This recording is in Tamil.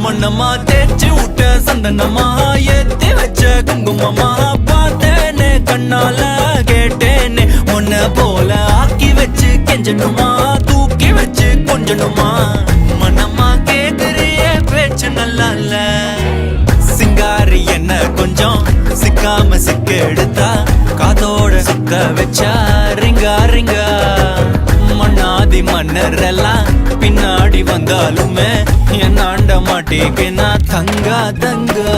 மண்ணம்மா தேய்ச்சி விட்ட சந்தனமா ஏத்தி வச்ச குங்குமமா பார்த்தேனே கண்ணால கேட்டேனே உன்ன போல ஆக்கி வச்சு கெஞ்சணுமா தூக்கி வச்சு கொஞ்சணுமா மனமா கேக்குறிய பேச்சு நல்லா இல்ல சிங்காரி என்ன கொஞ்சம் சிக்காம சிக்க எடுத்தா காதோட சுக்க வச்சா ரிங்கா ரிங்கா மண்ணாதி மன்னர் எல்லாம் பின்னாடி வந்தாலுமே என் ஆண்ட மாட்டேக்கு நான் தங்கா தங்கா